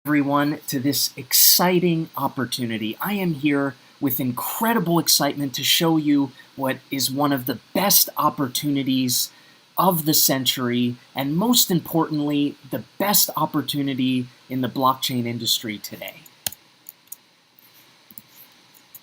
Everyone to this exciting opportunity. I am here with incredible excitement to show you what is one of the best opportunities of the century, and most importantly, the best opportunity in the blockchain industry today.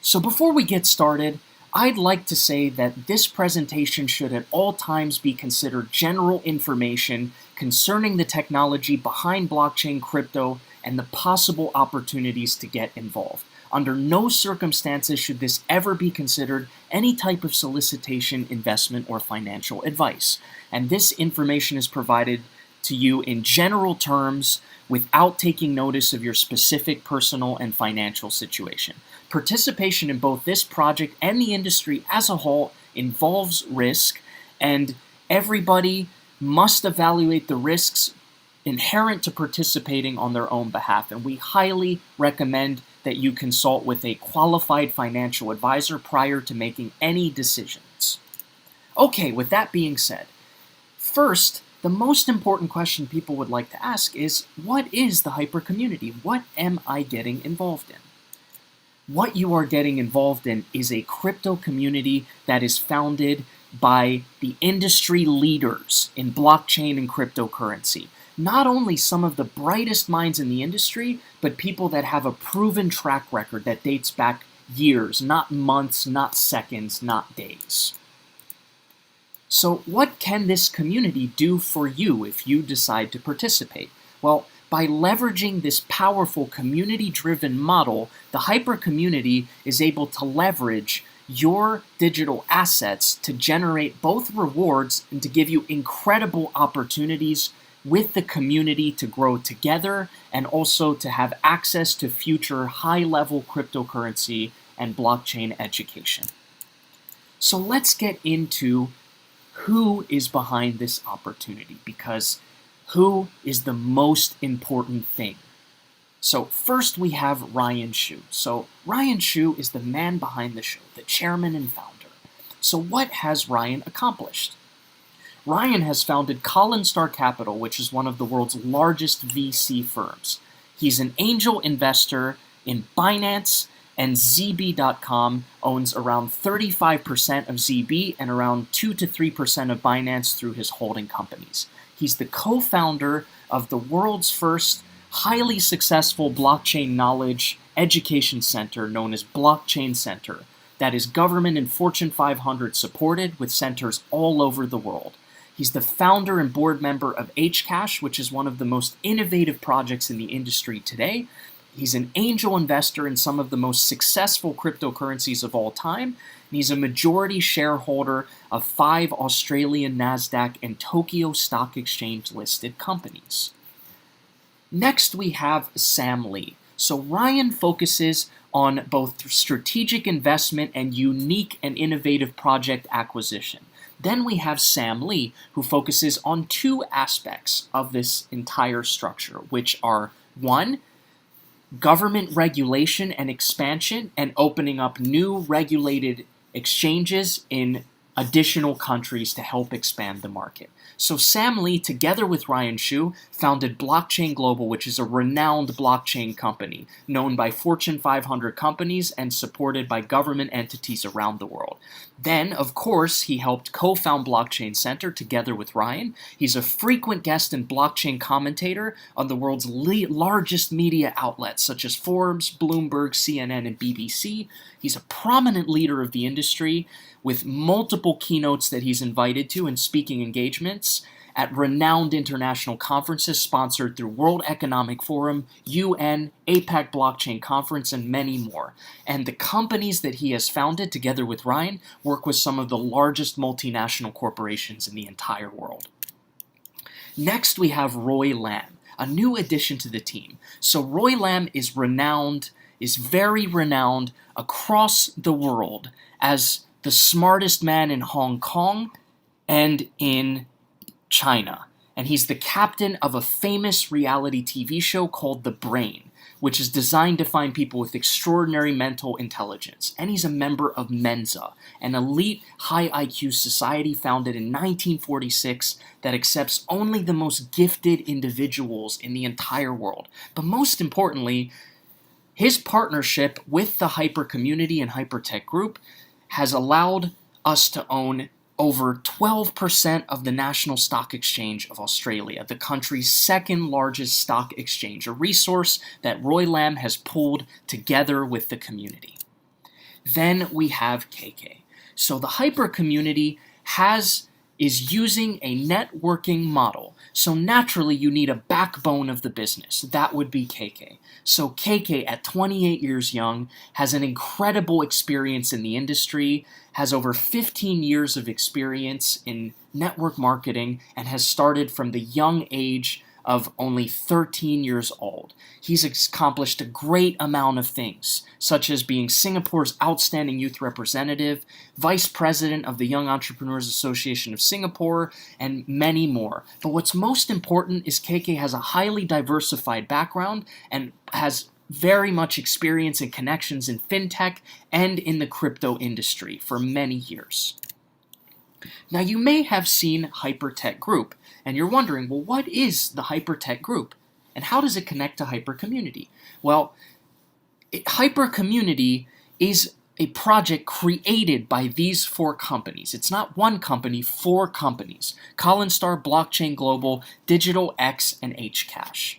So before we get started, I'd like to say that this presentation should at all times be considered general information concerning the technology behind blockchain, crypto, and the possible opportunities to get involved. Under no circumstances should this ever be considered any type of solicitation, investment, or financial advice. And this information is provided to you in general terms without taking notice of your specific personal and financial situation. Participation in both this project and the industry as a whole involves risk, and everybody must evaluate the risks inherent to participating on their own behalf, and we highly recommend that you consult with a qualified financial advisor prior to making any decisions. Okay, with that being said, first, the most important question people would like to ask is, what is the hyper community? What am I getting involved in? What you are getting involved in is a crypto community that is founded by the industry leaders in blockchain and cryptocurrency. Not only some of the brightest minds in the industry, but people that have a proven track record that dates back years, not months, not seconds, not days. So what can this community do for you if you decide to participate? Well, by leveraging this powerful community-driven model, the hyper community is able to leverage your digital assets to generate both rewards and to give you incredible opportunities with the community to grow together, and also to have access to future high-level cryptocurrency and blockchain education. So let's get into who is behind this opportunity, because who is the most important thing. So first we have Ryan Shu. So Ryan Shu is the man behind the show, the chairman and founder. So what has Ryan accomplished? Ryan has founded Colin Star Capital, which is one of the world's largest VC firms. He's an angel investor in Binance, and ZB.com owns around 35% of ZB and around 2 to 3% of Binance through his holding companies. He's the co-founder of the world's first highly successful blockchain knowledge education center known as Blockchain Center that is government and Fortune 500 supported, with centers all over the world. He's the founder and board member of Hcash, which is one of the most innovative projects in the industry today. He's an angel investor in some of the most successful cryptocurrencies of all time. And he's a majority shareholder of 5 Australian NASDAQ and Tokyo Stock Exchange listed companies. Next, we have Sam Lee. So Ryan focuses on both strategic investment and unique and innovative project acquisition. Then we have Sam Lee, who focuses on 2 aspects of this entire structure, which are 1, government regulation and expansion and opening up new regulated exchanges in additional countries to help expand the market. So Sam Lee, together with Ryan Shu, founded Blockchain Global, which is a renowned blockchain company known by Fortune 500 companies and supported by government entities around the world. Then, of course, he helped co-found Blockchain Center together with Ryan. He's a frequent guest and blockchain commentator on the world's largest media outlets such as Forbes, Bloomberg, CNN, and BBC. He's a prominent leader of the industry with multiple keynotes that he's invited to and speaking engagements at renowned international conferences sponsored through World Economic Forum, UN, APAC Blockchain Conference, and many more. And the companies that he has founded together with Ryan work with some of the largest multinational corporations in the entire world. Next, we have Roy Lam, a new addition to the team. So Roy Lam is very renowned across the world as the smartest man in Hong Kong and in China. and he's the captain of a famous reality TV show called The Brain, which is designed to find people with extraordinary mental intelligence. And he's a member of Mensa, an elite high IQ society founded in 1946 that accepts only the most gifted individuals in the entire world. But most importantly, his partnership with the Hyper community and Hypertech Group has allowed us to own over 12% of the National Stock Exchange of Australia, the country's second largest stock exchange, a resource that Roy Lam has pulled together with the community. Then we have KK. So the Hyper community is using a networking model. So naturally you need a backbone of the business. That would be KK. So KK, at 28 years young, has an incredible experience in the industry, has over 15 years of experience in network marketing, and has started from the young age of only 13 years old. He's accomplished a great amount of things, such as being Singapore's outstanding youth representative, vice president of the Young Entrepreneurs Association of Singapore, and many more. But what's most important is KK has a highly diversified background and has very much experience and connections in fintech and in the crypto industry for many years. Now, you may have seen Hypertech Group, and you're wondering, well, what is the Hypertech Group, and how does it connect to Hyper Community? Well, Hyper Community is a project created by these four companies. It's not one company, four companies: Collanstar, Blockchain Global, Digital X, and Hcash.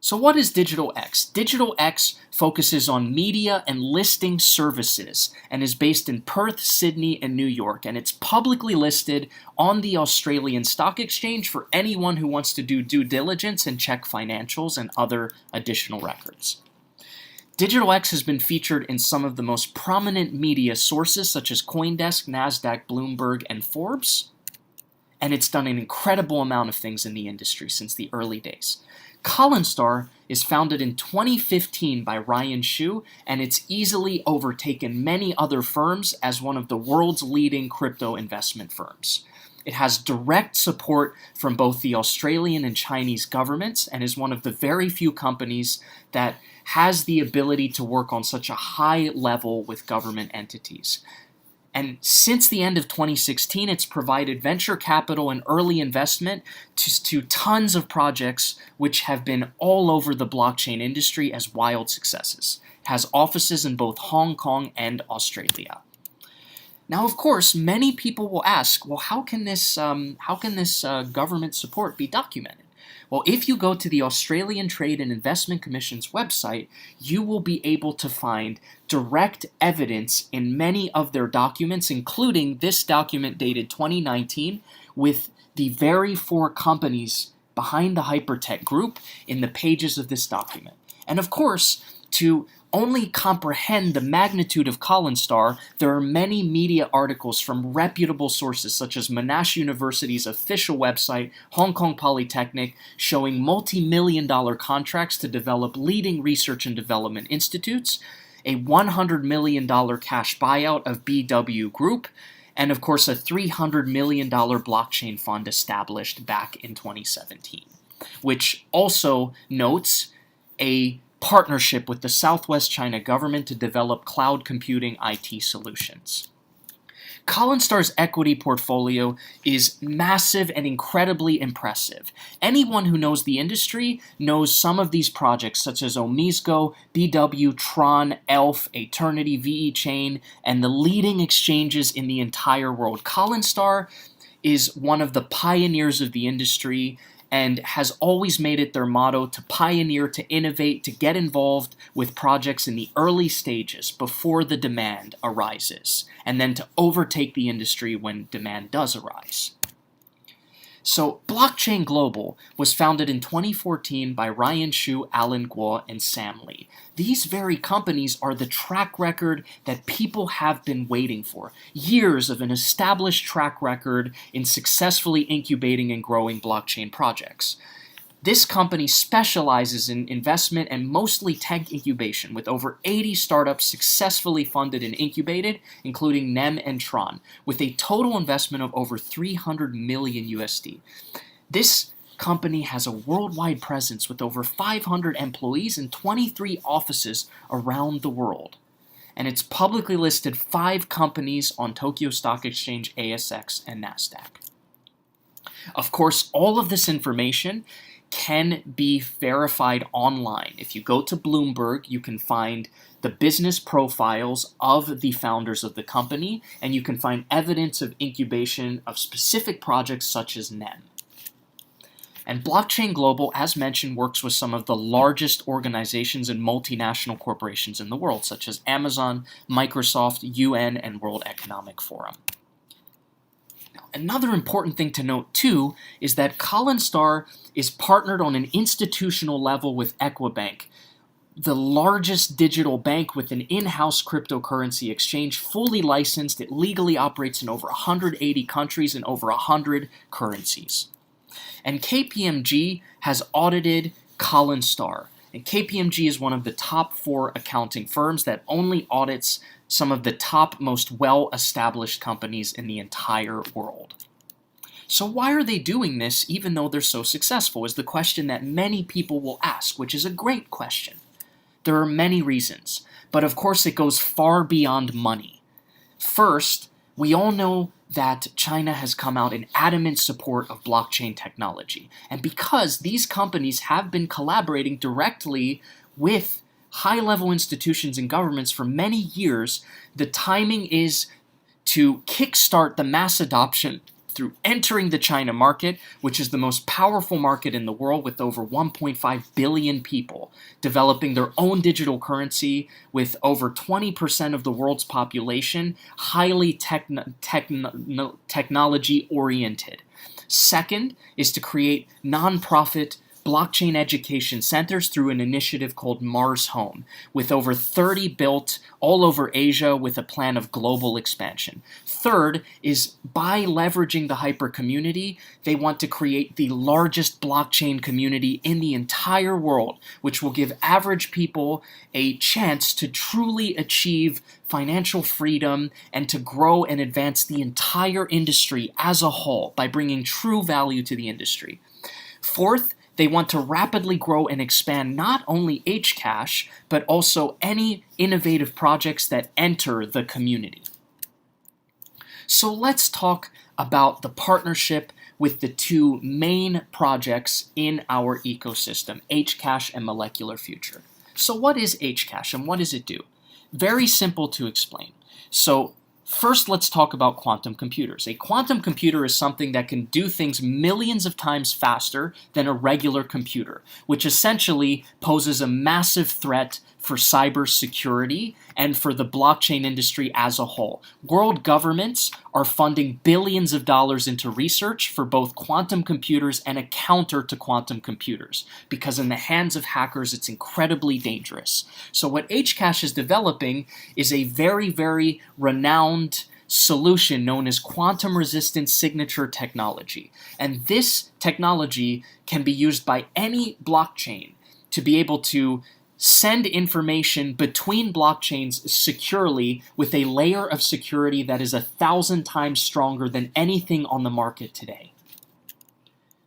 So what is Digital X? Digital X focuses on media and listing services and is based in Perth, Sydney, and New York, and it's publicly listed on the Australian Stock Exchange for anyone who wants to do due diligence and check financials and other additional records. Digital X has been featured in some of the most prominent media sources such as CoinDesk, NASDAQ, Bloomberg, and Forbes, and it's done an incredible amount of things in the industry since the early days. Collanstar is founded in 2015 by Ryan Shu, and it's easily overtaken many other firms as one of the world's leading crypto investment firms. It has direct support from both the Australian and Chinese governments and is one of the very few companies that has the ability to work on such a high level with government entities. And since the end of 2016, it's provided venture capital and early investment to tons of projects which have been all over the blockchain industry as wild successes. It has offices in both Hong Kong and Australia. Now, of course, many people will ask, well, how can this government support be documented? Well, if you go to the Australian Trade and Investment Commission's website, you will be able to find direct evidence in many of their documents, including this document dated 2019 with the very four companies behind the Hypertech Group in the pages of this document. And of course, to only comprehend the magnitude of Collanstar, there are many media articles from reputable sources such as Monash University's official website, Hong Kong Polytechnic, showing multi-million-dollar contracts to develop leading research and development institutes, a $100 million cash buyout of BW Group, and of course a $300 million blockchain fund established back in 2017, which also notes a partnership with the Southwest China government to develop cloud computing IT solutions. Collanstar's equity portfolio is massive and incredibly impressive. Anyone who knows the industry knows some of these projects such as Omisgo, BW, Tron, Elf, Eternity, VE Chain, and the leading exchanges in the entire world. Collanstar is one of the pioneers of the industry and has always made it their motto to pioneer, to innovate, to get involved with projects in the early stages before the demand arises, and then to overtake the industry when demand does arise. So, Blockchain Global was founded in 2014 by Ryan Shu, Alan Guo, and Sam Lee. These very companies are the track record that people have been waiting for. Years of an established track record in successfully incubating and growing blockchain projects. This company specializes in investment and mostly tech incubation, with over 80 startups successfully funded and incubated, including NEM and Tron, with a total investment of over 300 million USD. This company has a worldwide presence with over 500 employees and 23 offices around the world. And it's publicly listed 5 companies on Tokyo Stock Exchange, ASX, and NASDAQ. Of course, all of this information can be verified online. If you go to Bloomberg, you can find the business profiles of the founders of the company, and you can find evidence of incubation of specific projects such as NEM. And Blockchain Global, as mentioned, works with some of the largest organizations and multinational corporations in the world, such as Amazon, Microsoft, UN, and World Economic Forum. Now, another important thing to note, too, is that Collinstar is partnered on an institutional level with Equibank, the largest digital bank with an in-house cryptocurrency exchange, fully licensed. It legally operates in over 180 countries and over 100 currencies. And KPMG has audited Collinstar. And KPMG is one of the top 4 accounting firms that only audits some of the top, most well-established companies in the entire world. So why are they doing this even though they're so successful is the question that many people will ask, which is a great question. There are many reasons, but of course it goes far beyond money. First, we all know that China has come out in adamant support of blockchain technology. And because these companies have been collaborating directly with high-level institutions and governments for many years, the timing is to kickstart the mass adoption through entering the China market, which is the most powerful market in the world with over 1.5 billion people, developing their own digital currency with over 20% of the world's population, highly technology-oriented. Second is to create nonprofit blockchain education centers through an initiative called Mars Home, with over 30 built all over Asia with a plan of global expansion. Third is by leveraging the hyper community, they want to create the largest blockchain community in the entire world, which will give average people a chance to truly achieve financial freedom and to grow and advance the entire industry as a whole by bringing true value to the industry. Fourth, they want to rapidly grow and expand not only Hcash, but also any innovative projects that enter the community. So let's talk about the partnership with the 2 main projects in our ecosystem, Hcash and Molecular Future. So what is Hcash and what does it do? Very simple to explain. So first, let's talk about quantum computers. A quantum computer is something that can do things millions of times faster than a regular computer, which essentially poses a massive threat for cybersecurity and for the blockchain industry as a whole. World governments are funding billions of dollars into research for both quantum computers and a counter to quantum computers, because in the hands of hackers, it's incredibly dangerous. So what Hcash is developing is a very, very renowned solution known as quantum-resistant signature technology. And this technology can be used by any blockchain to be able to send information between blockchains securely with a layer of security that is 1,000 times stronger than anything on the market today.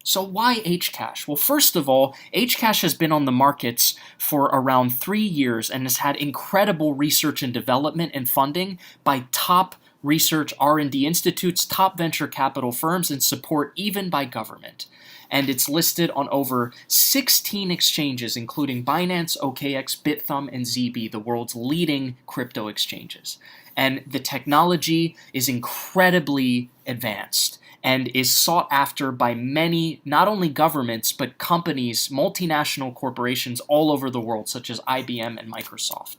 So why Hcash? Well, first of all, Hcash has been on the markets for around 3 years and has had incredible research and development and funding by top research R&D institutes, top venture capital firms, and support even by government. And it's listed on over 16 exchanges, including Binance, OKX, Bithumb, and ZB, the world's leading crypto exchanges. And the technology is incredibly advanced and is sought after by many, not only governments, but companies, multinational corporations all over the world, such as IBM and Microsoft.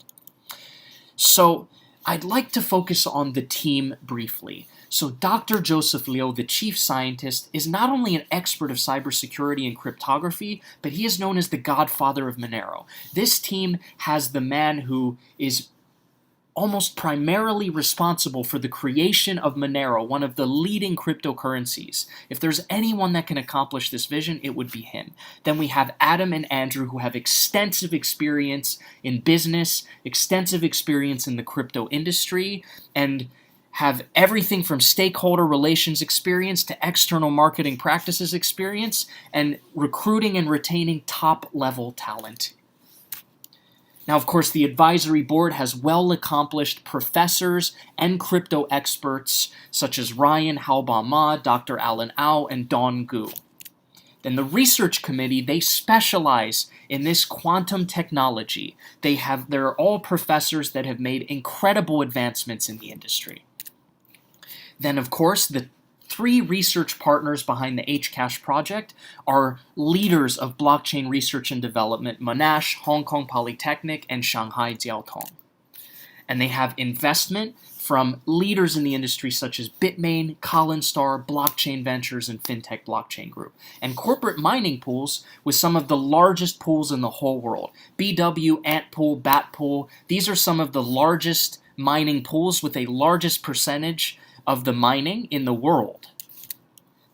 So I'd like to focus on the team briefly. So Dr. Joseph Liu, the chief scientist, is not only an expert of cybersecurity and cryptography, but he is known as the godfather of Monero. This team has the man who is almost primarily responsible for the creation of Monero, one of the leading cryptocurrencies. If there's anyone that can accomplish this vision, it would be him. Then we have Adam and Andrew, who have extensive experience in business, extensive experience in the crypto industry, and have everything from stakeholder relations experience to external marketing practices experience, and recruiting and retaining top-level talent. Now, of course, the advisory board has well-accomplished professors and crypto experts such as Ryan Halbama, Dr. Alan Au, and Don Gu. Then the research committee, they specialize in this quantum technology. They're all professors that have made incredible advancements in the industry. Then, of course, the 3 research partners behind the Hcash project are leaders of blockchain research and development: Monash, Hong Kong Polytechnic, and Shanghai Jiaotong. And they have investment from leaders in the industry such as Bitmain, Collanstar, Blockchain Ventures, and Fintech Blockchain Group. And corporate mining pools with some of the largest pools in the whole world. BW, Antpool, Batpool, these are some of the largest mining pools with a largest percentage of the mining in the world.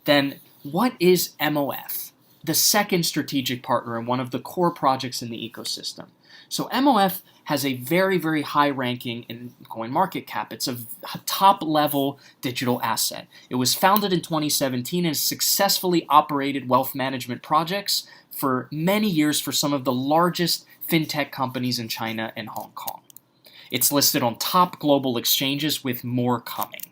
Then what is MOF? The second strategic partner and one of the core projects in the ecosystem. So MOF has a very, very high ranking in CoinMarketCap. It's a top-level digital asset. It was founded in 2017 and has successfully operated wealth management projects for many years for some of the largest fintech companies in China and Hong Kong. It's listed on top global exchanges with more coming.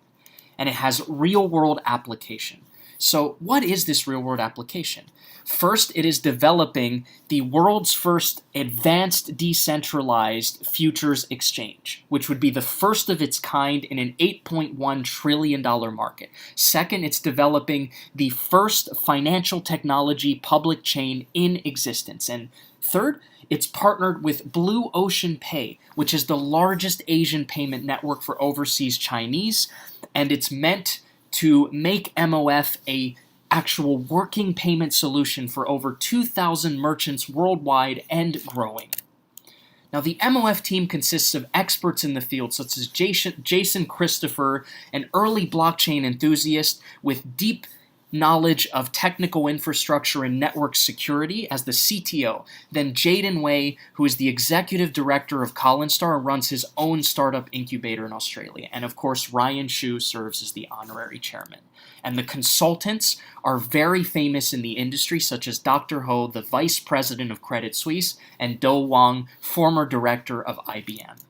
And it has real-world application. So what is this real-world application? First, it is developing the world's first advanced decentralized futures exchange, which would be the first of its kind in an $8.1 trillion market. Second, it's developing the first financial technology public chain in existence. And third, it's partnered with Blue Ocean Pay, which is the largest Asian payment network for overseas Chinese, and it's meant to make MOF a actual working payment solution for over 2,000 merchants worldwide and growing. Now, the MOF team consists of experts in the field, such as Jason Christopher, an early blockchain enthusiast with deep knowledge of technical infrastructure and network security as the CTO. Then Jaden Wei, who is the executive director of Collanstar and runs his own startup incubator in Australia. And of course, Ryan Shu serves as the honorary chairman. And the consultants are very famous in the industry, such as Dr. Ho, the vice president of Credit Suisse, and Do Wang, former director of IBM.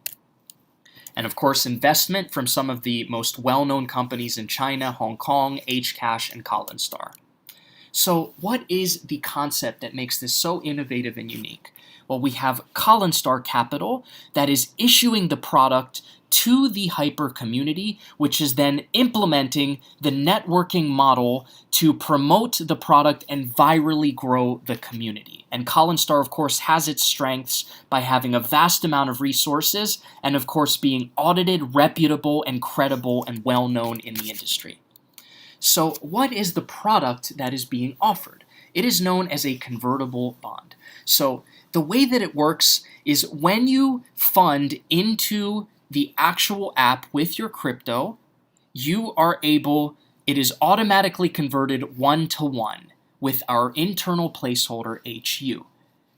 And of course, investment from some of the most well-known companies in China, Hong Kong, Hcash, and Collanstar. So what is the concept that makes this so innovative and unique? Well, we have Collanstar Capital that is issuing the product to the Hyper community, which is then implementing the networking model to promote the product and virally grow the community. And Collanstar, of course, has its strengths by having a vast amount of resources and, of course, being audited, reputable, and credible and well-known in the industry. So what is the product that is being offered? It is known as a convertible bond. So the way that it works is when you fund into the actual app with your crypto, it is automatically converted 1-to-1 with our internal placeholder HU.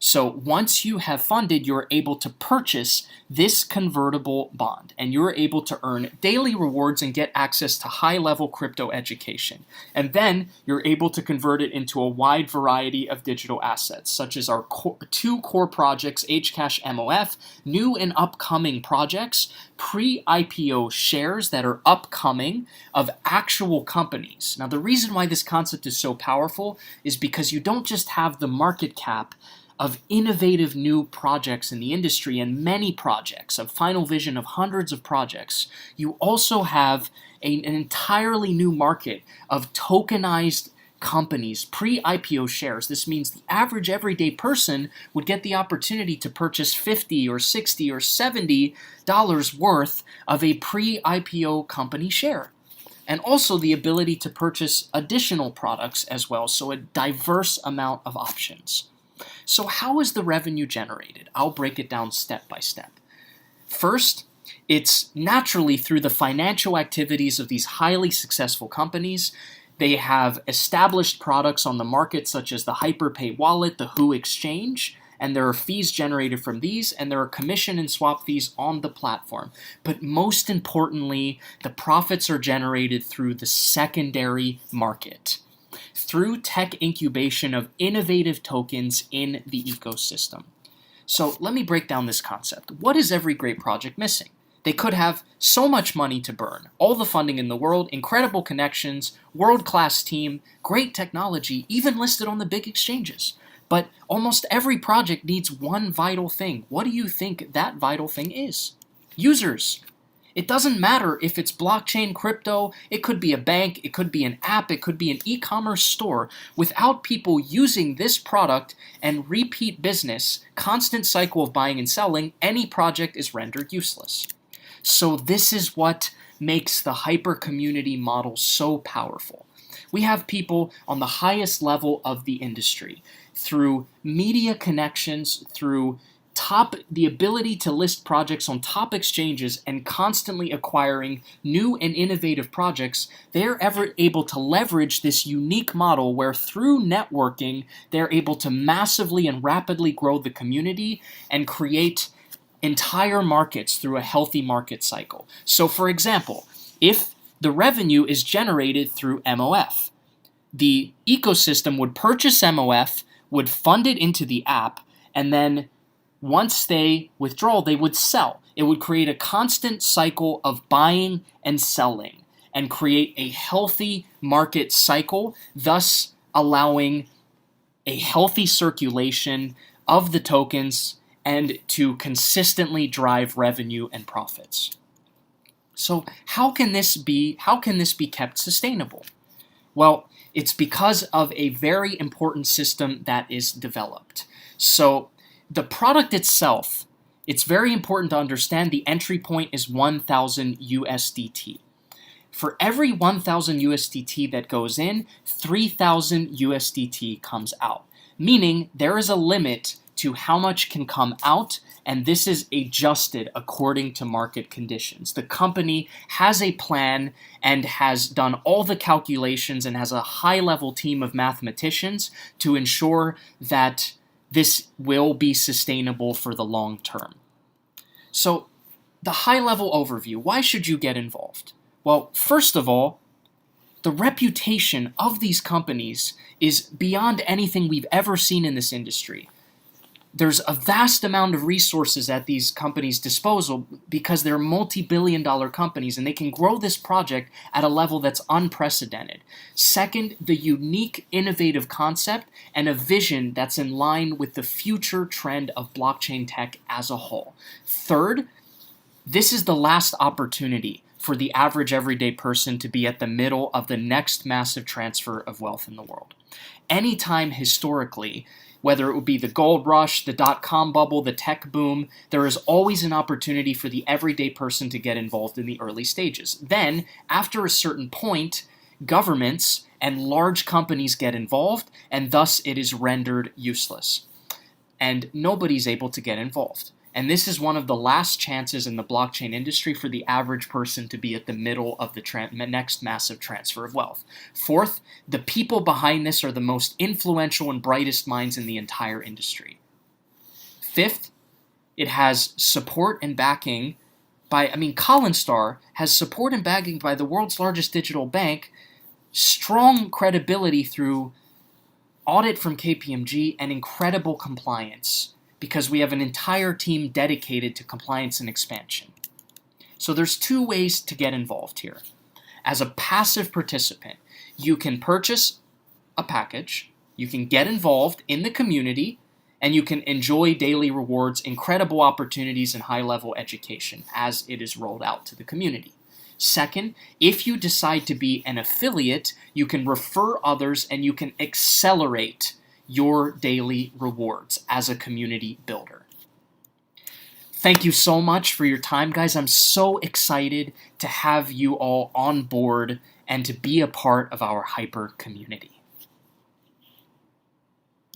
So once you have funded, you're able to purchase this convertible bond, and you're able to earn daily rewards and get access to high-level crypto education. And then you're able to convert it into a wide variety of digital assets, such as our two core projects, Hcash MOF, new and upcoming projects, pre-IPO shares that are upcoming of actual companies. Now, the reason why this concept is so powerful is because you don't just have the market cap of innovative new projects in the industry and many projects, a final vision of hundreds of projects. You also have an entirely new market of tokenized companies, pre-IPO shares. This means the average everyday person would get the opportunity to purchase $50 or $60 or $70 worth of a pre-IPO company share. And also the ability to purchase additional products as well, so a diverse amount of options. So how is the revenue generated? I'll break it down step by step. First, it's naturally through the financial activities of these highly successful companies. They have established products on the market such as the Hyperpay wallet, the Who exchange, and there are fees generated from these, and there are commission and swap fees on the platform. But most importantly, the profits are generated through the secondary market, through tech incubation of innovative tokens in the ecosystem. So let me break down this concept. What is every great project missing? They could have so much money to burn, all the funding in the world, incredible connections, world-class team, great technology, even listed on the big exchanges. But almost every project needs one vital thing. What do you think that vital thing is? Users. It doesn't matter if it's blockchain, crypto, it could be a bank, it could be an app, it could be an e-commerce store. Without people using this product and repeat business, constant cycle of buying and selling, any project is rendered useless. So this is what makes the hyper community model so powerful. We have people on the highest level of the industry through media connections, through the ability to list projects on top exchanges and constantly acquiring new and innovative projects. They're ever able to leverage this unique model where through networking, they're able to massively and rapidly grow the community and create entire markets through a healthy market cycle. So for example, if the revenue is generated through MOF, the ecosystem would purchase MOF, would fund it into the app, and then once they withdraw, they would sell. It would create a constant cycle of buying and selling and create a healthy market cycle, thus allowing a healthy circulation of the tokens and to consistently drive revenue and profits. So how can this be kept sustainable? Well, it's because of a very important system that is developed. So the product itself, it's very important to understand the entry point is 1,000 USDT. For every 1,000 USDT that goes in, 3,000 USDT comes out, meaning there is a limit to how much can come out, and this is adjusted according to market conditions. The company has a plan and has done all the calculations and has a high-level team of mathematicians to ensure that this will be sustainable for the long term. So, the high-level overview, why should you get involved? Well, first of all, the reputation of these companies is beyond anything we've ever seen in this industry. There's a vast amount of resources at these companies' disposal because they're multi-billion-dollar companies and they can grow this project at a level that's unprecedented. Second, the unique, innovative concept and a vision that's in line with the future trend of blockchain tech as a whole. Third, this is the last opportunity for the average everyday person to be at the middle of the next massive transfer of wealth in the world. Anytime historically, whether it would be the gold rush, the dot-com bubble, the tech boom, there is always an opportunity for the everyday person to get involved in the early stages. Then, after a certain point, governments and large companies get involved, and thus it is rendered useless. And nobody's able to get involved. And this is one of the last chances in the blockchain industry for the average person to be at the middle of the next massive transfer of wealth. Fourth, the people behind this are the most influential and brightest minds in the entire industry. Fifth, it has support and backing Collinstar has support and backing by the world's largest digital bank, strong credibility through audit from KPMG, and incredible compliance, because we have an entire team dedicated to compliance and expansion. So there's two ways to get involved here. As a passive participant, you can purchase a package, you can get involved in the community, and you can enjoy daily rewards, incredible opportunities, and high-level education as it is rolled out to the community. Second, if you decide to be an affiliate, you can refer others and you can accelerate your daily rewards as a community builder. Thank you so much for your time, guys. I'm so excited to have you all on board and to be a part of our hyper community.